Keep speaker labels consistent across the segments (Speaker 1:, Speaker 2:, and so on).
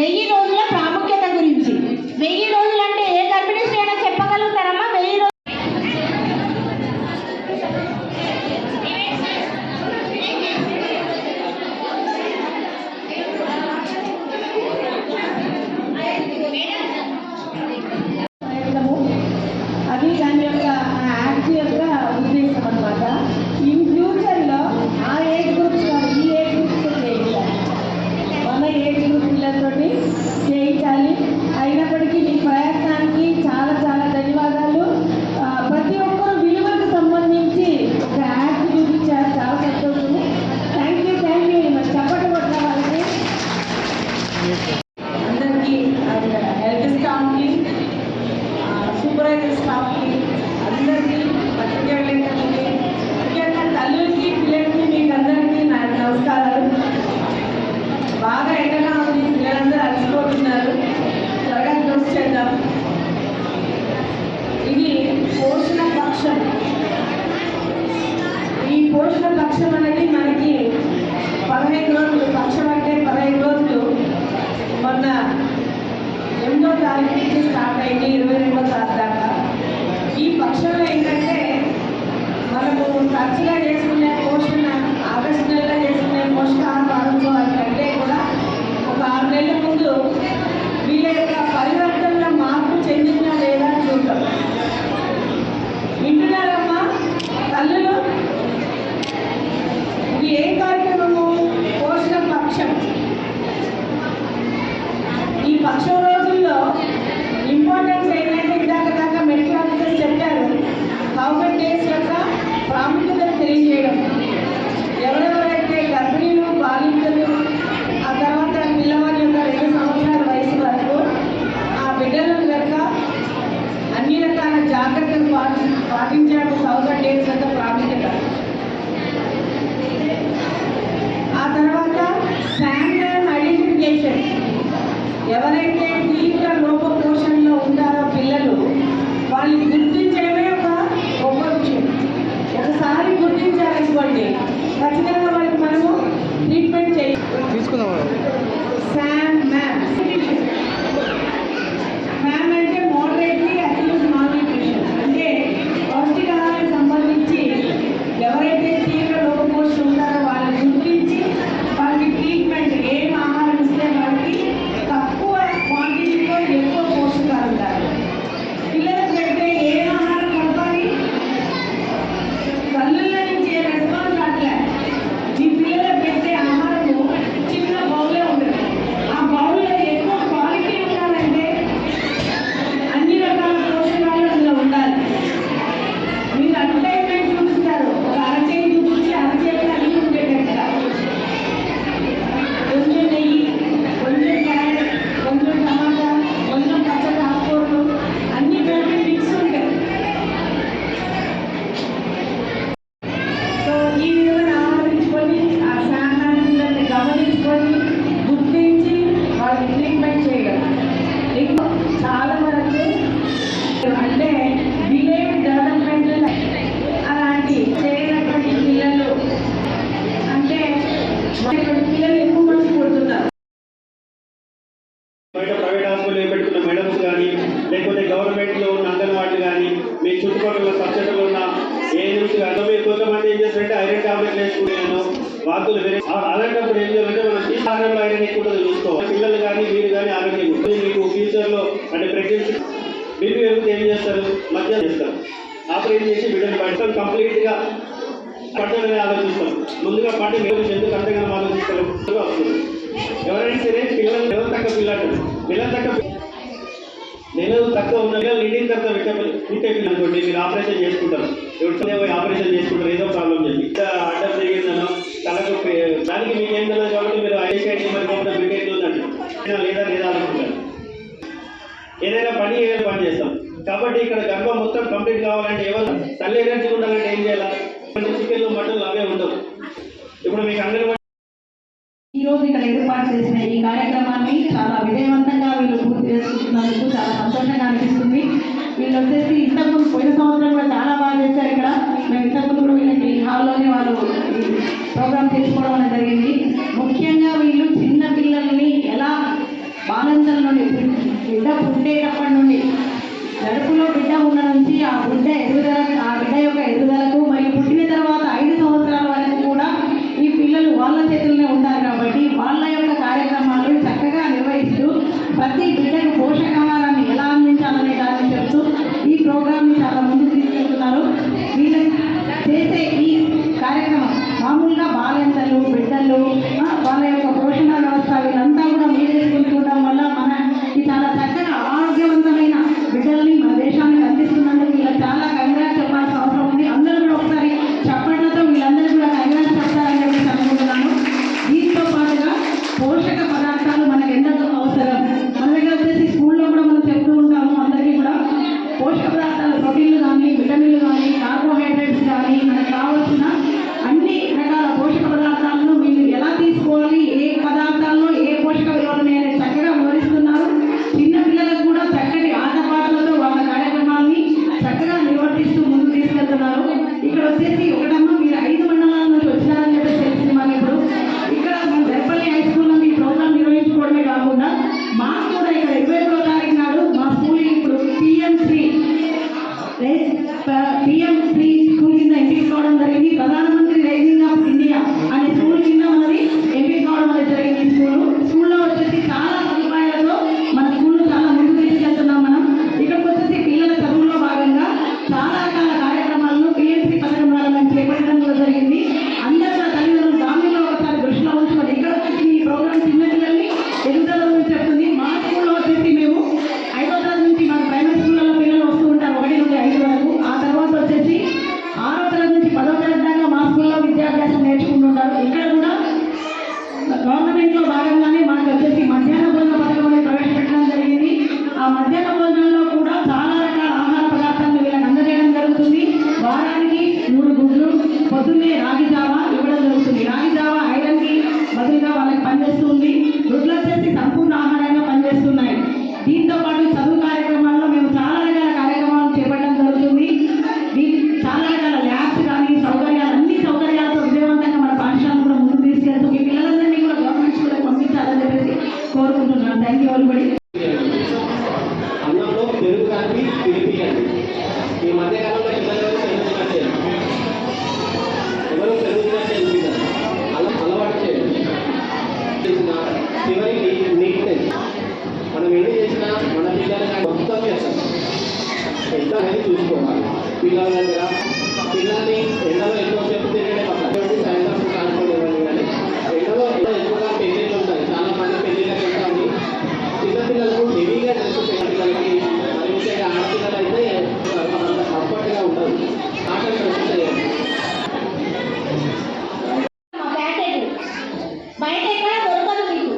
Speaker 1: 1000 రోజుల ప్రాముఖ్యత గురించి. 1000 రోజులు అంటే ఏ గర్భిణీ అయినా చెప్పగలుగుతారమ్మా? 1000 రోజులు అది దాని యొక్క యాక్ట్ యొక్క ఉద్దేశం అనమాట. ఇన్ ఫ్యూచర్లో ఆ ఏజ్ గ్రూప్స్ కాదు, ఈ ఏజ్ గ్రూప్స్ చేయించాలి, మన ఏజ్ గ్రూప్ పిల్లలతోటి చేయించాలి. అయినప్పటికీ మీ ప్రయత్నానికి చాలా చాలా ధన్యవాదాలు. ప్రతి ఒక్కరు విలువలకు సంబంధించి ఒక యాక్ట్ చూపించారు, చాలా సంతోషము. థ్యాంక్ యూ మరి చప్పట్లు కొట్టిన వాళ్ళకి అందరికీ, హెల్త్ స్టాఫ్కి, సూపర్వైజర్ స్టాఫ్కి, అందరికీ, పత్రికా విలేకరులకి, ముఖ్యంగా తల్లులకి పిల్లలకి మీకు అందరికీ నా నమస్కారాలు. బాగా ఎండగా ఉంది, పిల్లలందరూ అలసిపోతున్నారు, త్వరగా క్లోజ్ చేద్దాం. ఇది పోషణ పక్షం. ఈ పోషణ పక్షం అనేది మనకి 15 రోజులు, పక్షం అంటే 15 రోజులు. మొన్న 8వ తారీఖు నుంచి స్టార్ట్ అయింది, 22వ తారీఖు దాకా. ఈ పక్షంలో ఏంటంటే మనము తరచుగా చేసుకునే పోషణ, ఆగస్టు నెలలో చేసుకునే పోషకాహార వారోత్సవాల కంటే కూడా ఒక 6 నెలల ముందు వీళ్ళ యొక్క పరివర్తనలో మార్పు చెందిందా లేదా చూద్దాం. వింటున్నారమ్మా తల్లులు? ఇది ఏ కార్యక్రమము? పోషణ పక్షం. ఈ పక్షం రోజుల్లో ఇంపార్టెన్స్ ఏంటంటే దాకా మెడికల్ ఆఫీసర్స్ చెప్పారు, 1000 days యొక్క ప్రాముఖ్యతను తెలియజేయడం. ఎవరెవరైతే గర్భిణీలు, బాలింతలు, ఆ తర్వాత పిల్లవాడి యొక్క 2 సంవత్సరాల వయసు వరకు ఆ బిడ్డలను కనుక అన్ని రకాల జాగ్రత్తలు పాటించాడు 1000 days యొక్క ప్రాముఖ్యత. ఆ తర్వాత శాండ్ ఐడెంటిఫికేషన్. ఎవరైతే తీవ్ర లోప పోషణలో ఉంటారో పిల్లలు, వాళ్ళని గుర్తించడమే ఒక గొప్ప విషయం. ఒకసారి గుర్తించాలనుకోండి, ఖచ్చితంగా వాళ్ళకి మనము ట్రీట్మెంట్ తీసుకుందాం. మ్యామ్ అంటే మోడరేట్లీ అక్యూజ్డ్ మాల్న్యూట్రిషన్, అంటే పౌష్టికాహారానికి సంబంధించి ఎవరైతే తీవ్ర లోపపోషణ ఉంటారో వాళ్ళని గుర్తించి వాళ్ళకి ట్రీట్మెంట్, ఏం ఆహారం ఇస్తే వాళ్ళకి తక్కువ క్వాంటిటీలో ఎక్కువ పోషకాలు ఉండాలి. పిల్లలకు పెడితే ఏ ఆహారం కలపాలి? తల్లుల నుంచి రెస్పాన్స్ అట్లా. ఈ పిల్లలకు పెట్టే ఆహారము చిన్న బౌలే ఉండదు. ఆ బౌల్లో ఎక్కువ క్వాలిటీ ఉండాలంటే అన్ని రకాల పోషకాలు అందులో ఉండాలి. మీరు అడ్వర్టైజ్మెంట్ చూపిస్తారు, ఒక అరచేయి చూపించి అరచేతులు అన్నీ ఉండేటట్టుగా. కొంచెం నెయ్యి, కొంచెం క్యారెట్, కొంచెం టమాటా, కొంచెం పచ్చడి ఆకుకూరలు అన్ని కలిపి మిక్స్ ఉంటాయి. సో ఈ విధంగా ఆహరించుకొని ఆ శాఖాన్ని గమనించుకొని గుర్తించి వాళ్ళకి ట్రీట్మెంట్ చేయడం. ఇంకా చాలా వరకు అంటే డిలేడ్ డెవలప్మెంట్ అలాంటి చేయనటువంటి పిల్లలు, అంటే పిల్లలు ఎక్కువ మంది పుడుతున్నారు.
Speaker 2: బయట ప్రైవేట్ హాస్పిటల్ పెట్టుకున్న మేడమ్స్ కానీ, లేకపోతే గవర్నమెంట్లో ఉన్న అంగన్వాడీలు కానీ, మీ చుట్టుపక్కల సబ్జెక్టులో ఉన్న ఏజెన్సీ కానీ, మీరు కొంతమంది ఏం చేస్తారంటే ఐరన్ టాబ్లెట్లు వేసుకున్నాను, వార్తలు వేరే. అలాంటప్పుడు ఏం చేయాలంటే మనం ఆహారంలో ఐరన్ ఎక్కువ చూసుకోవాలి. పిల్లలు కానీ మీరు కానీ ఆరోగ్యం ఉంటుంది. మీకు ఫ్యూచర్లో అంటే ప్రెగ్నెన్సీ బీపీ పెరిగితే ఏం చేస్తారు? మధ్య చేస్తారు, ఆపరేషన్ చేసి బిడ్డను పడతాం. కంప్లీట్గా పట్టణమే ఆలోచిస్తాం. ముందుగా పట్టు ఎందుకు అంతగానో ఆలోచిస్తారు వస్తుంది. ఎవరైనా సరే పిల్లలు ఎవరు తక్కువ పిల్లలు తక్కువ ఉన్న పిల్లలు నిండిన తర్వాత పుట్టే పిల్లలు అనుకోండి, మీరు ఆపరేషన్ చేసుకుంటారు. ఎవరు ఆపరేషన్ చేసుకుంటారు, ఏదో ప్రాబ్లం చెప్పి అడ్డం జరిగిందనో తలకు దానికి మీకు ఏం తెలియదు కాబట్టి మీరు ఐసైటీ మరి కొంత బిడ్డ ఉందంటే లేదా అనుకుంటారు. ఏదైనా పని చేస్తాం కాబట్టి ఇక్కడ గర్భం మొత్తం కంప్లీట్ కావాలంటే ఎవరు తల్లి ఎనర్జీ ఉండాలంటే ఏం చేయాలి? చికెన్లు మటన్లు అవే ఉండవు. ఇప్పుడు మీకు అందరూ
Speaker 1: ఈరోజు ఇక్కడ ఏర్పాటు చేసిన ఈ కార్యక్రమాన్ని చాలా విజయవంతంగా వీళ్ళు పూర్తి చేసుకుంటున్నందుకు చాలా సంతోషంగా అనిపిస్తుంది. వీళ్ళు వచ్చేసి ఇంతకుముందు పోయిన సంవత్సరం కూడా చాలా బాగా చేశారు. ఇక్కడ మేము ఇంతకుముందు కూడా వీళ్ళకి హాల్లోనే వాళ్ళు ప్రోగ్రామ్ చేసుకోవడం అనేది జరిగింది. ముఖ్యంగా వీళ్ళు చిన్న పిల్లల్ని ఎలా బాగా
Speaker 3: కోరుకుంటున్నాను. Thank you already.
Speaker 2: అన్నంలో పెరుగు కలిపి తినిపియండి. ఈ మధ్యకాలంలో ఎవరు పెరుగు తినట్లేదు, అలవాటు చేయండి. చివరికి నీట్నెస్ మనం ఏం చేసినా మన పిల్లలకి మొత్తం చేస్తాం. ఎంత అనేది చూసుకోవాలి. పిల్లల దగ్గర పిల్లల్ని ఎండలో ఎక్కువసేపు తిరగడే పక్కన సాయంత్రం ట్రాన్స్పోర్ట్ ఇవ్వాలి. కానీ ఎండలో ఎక్కువగా పెళ్ళిళ్ళు ఉంటాయి, చాలా మంది పెళ్ళిళ్ళకి వెళ్తాము. చిన్నపిల్లలకు హెవీగా డ్రెస్ పిల్లలకి మరి ముఖ్యంగా ఆడపిల్లలు అయితే అంత కంఫర్ట్గా ఉండదు. ఆటలు డ్రెస్ చేయాలి.
Speaker 3: బయట ఎక్కడ దొరకదు మీకు.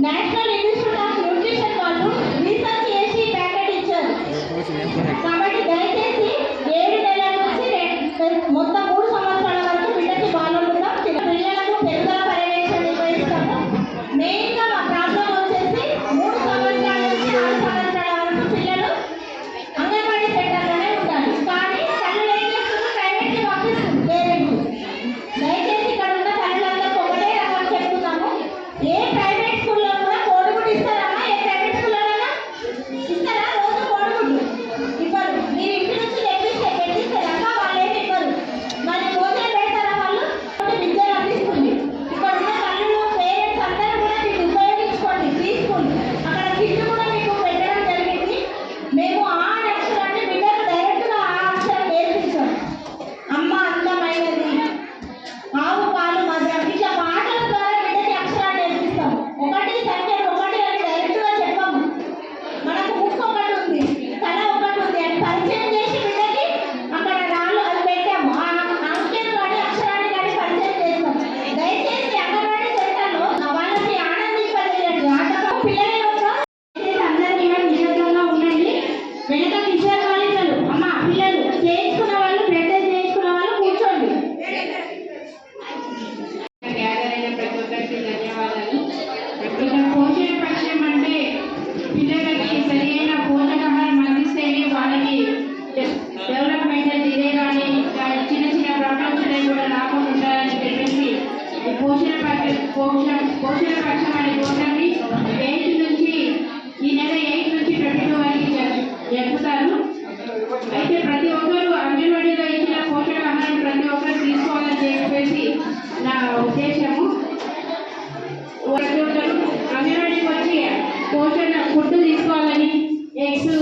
Speaker 3: నేషనల్ ఇన్స్టిట్యూట్ ఆఫ్ న్యూట్రిషన్ వాళ్ళు రీసెర్చ్ చేసి ప్యాకెట్ ఇచ్చారు. కాబట్టి దయచేసి 7 నెలల నుంచి మొత్తం 3 సంవత్సరాల వరకు బిడ్డకి బాలవుతాం. పిల్లలకు పెరుగుదల పర్యవేక్షణ నిర్వహిస్తాము. మెయిన్గా మా ప్రాబ్లం వచ్చేసి 3 సంవత్సరాల నుంచి 6 సంవత్సరాల వరకు పిల్లలు అంగన్వాడీ సెంటర్లోనే ఉండాలి. కానీ తల్లులు ఏం చేస్తున్నారు, ప్రైవేట్కి పంపిస్తుంది పేరెంట్స్. దయచేసి ఇక్కడ ఉన్న తల్లులందరికీ ఒకటే రకం చెప్తున్నాము. ఏ ప్రైవేట్ స్కూల్లో కూడా కోడిగుడ్డు ఇస్తారమ్మా? ఏ ప్రైవేట్ స్కూల్లోనైనా ఇస్తారా? రోజు కోడిగుడ్డు ఇవ్వరు. మీరు ఇంటి నుంచి పెట్టిస్తే తప్ప వాళ్ళు ఏమి ఇవ్వరు. మరి భోజనం పెడతారా వాళ్ళు? విద్యను అందిస్తుంది. ఇక్కడ ఉన్న తల్లులు పేరెంట్స్ అందరూ కూడా మీకు ఉపయోగించుకోండి. ప్రీ స్కూల్ అక్కడ కిట్ కూడా మీకు పెట్టడం జరిగింది. మేము ఆ అక్షరాన్ని బిడ్డకు డైరెక్ట్గా ఆ అక్షరం నేర్పించాం. అమ్మ అందమైనది, ఆవు పాలు మధురం, ఇట్లా పాటల ద్వారా బిడ్డకి అక్షరాలు నేర్పిస్తాం. 1 సంఖ్యలు 1 అని డైరెక్ట్గా చెప్పాము. మనకు ముక్కు ఒకటి ఉంది, తల ఒకటి ఉంది అని పరిచయం చేసి బిడ్డకి అక్కడ రాళ్ళు అది పెట్టాము. ఆ అంకెలు కానీ అక్షరాన్ని కానీ పరిచయం చేస్తాం. దయచేసి అంగన్వాడీ సెంటర్లో వాళ్ళకి ఆనందింపజేయండి. ఆటలో పిల్లలే ఉంటాం. అందరికీ నిజంగా ఉండండి. వెనక కిషోర్ బాలికలు అమ్మ పిల్లలు చేయించుకున్న వాళ్ళు, బ్లడ్ చేయించుకున్న వాళ్ళు కూర్చోండి.
Speaker 4: గ్యాదర్ అయిన ప్రతి ఒక్కరికి ధన్యవాదాలు. ఇక్కడ పోషణ పక్షం అంటే పిల్లలకి సరైన పోషకాహారం అందిస్తేనే వాళ్ళకి డెవలప్మెంటల్ డిలే కానీ చిన్న చిన్న ప్రాబ్లమ్స్ అనేవి కూడా రాకుండా ఉండాలని చెప్పేసి ఈ పోషణ పక్షం అనే ప్రోగ్రామ్ని 8 నుంచి ఈ నెల 8 నుంచి 22 వరకు జరుపుతారు. అయితే ప్రతి ఒక్కరు అంగన్వాడీలో ఇచ్చిన పోషకాహారం ప్రతి ఒక్కరు తీసుకోవాలని చెప్పేసి నా ఉద్దేశము. ప్రతి ఒక్కరు అంగన్వాడీకి వచ్చి పోషణ ఫుడ్ తీసుకోవాలని, ఎగ్స్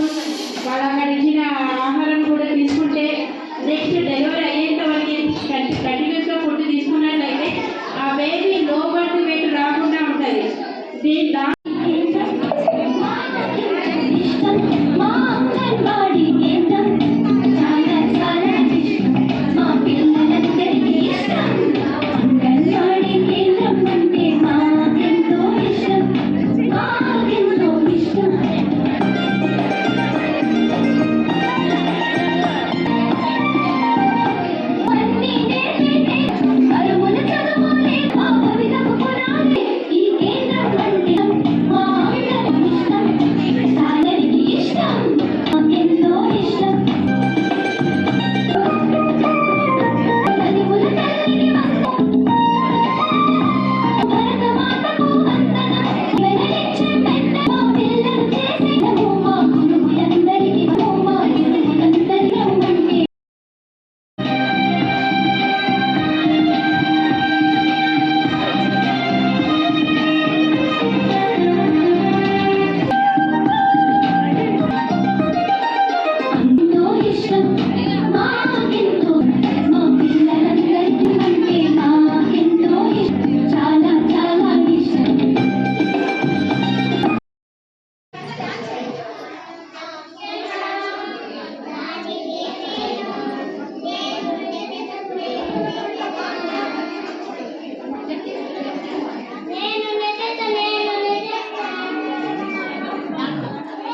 Speaker 4: వాళ్ళ అక్కడ ఇచ్చిన ఆహారం కూడా తీసుకుంటే నెక్స్ట్ డెలివరీ అయ్యేంత వరకు కంటిన్యూస్గా ఫుడ్ తీసుకున్నట్లయితే ఆ బేబీ లో బర్త్ వెయిట్ రాకుండా ఉంటుంది.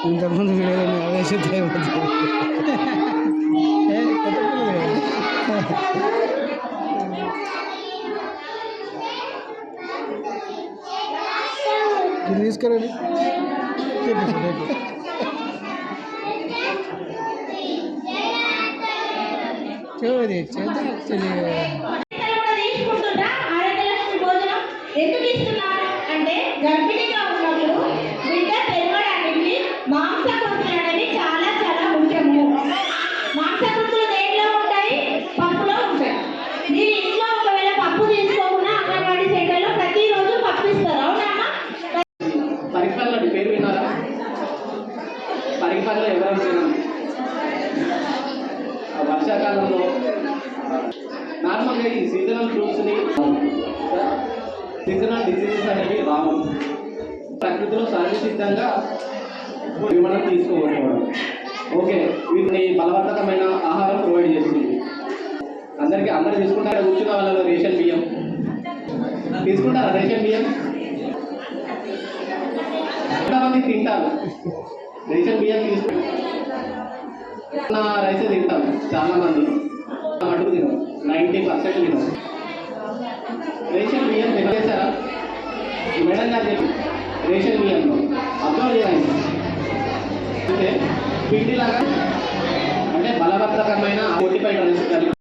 Speaker 5: ఇంతకుముందు వీడియోలో ఆవేశిద్దాయి ఇది తీసుకురండి చూడండి చేద్దాం
Speaker 3: తీసుకుంటున్నా. ఆరోగ్య లక్ష్మి భోజనం ఎందుకు ఇస్తున్నారు అంటే గర్భిణీగా ఉన్నప్పుడు
Speaker 6: సీజనల్ డిసీజెస్ అనేవి రావు. ప్రకృతిలో సహజసిద్ధంగా మనం తీసుకోకపోవడం. ఓకే, వీటిని బలవర్ధకమైన ఆహారం ప్రొవైడ్ చేస్తుంది. అందరు తీసుకుంటారా? కూర్చున్న వాళ్ళలో రేషన్ బియ్యం తీసుకుంటారా? రేషన్ బియ్యం ఎంతమంది తింటారు? రేషన్ బియ్యం తీసుకున్న రైసే తింటారు చాలా మంది. మటుకు తినరు, 90% తినరు. రేషన్ బియ్యం తినేసారా? మేడం గారు చెప్పి రేషన్ బియ్యంలో అబ్జర్వ్ చేయాలి. అంటే పిండిలాగా అంటే బలవర్ధకమైన 45 రైస్ కలిపి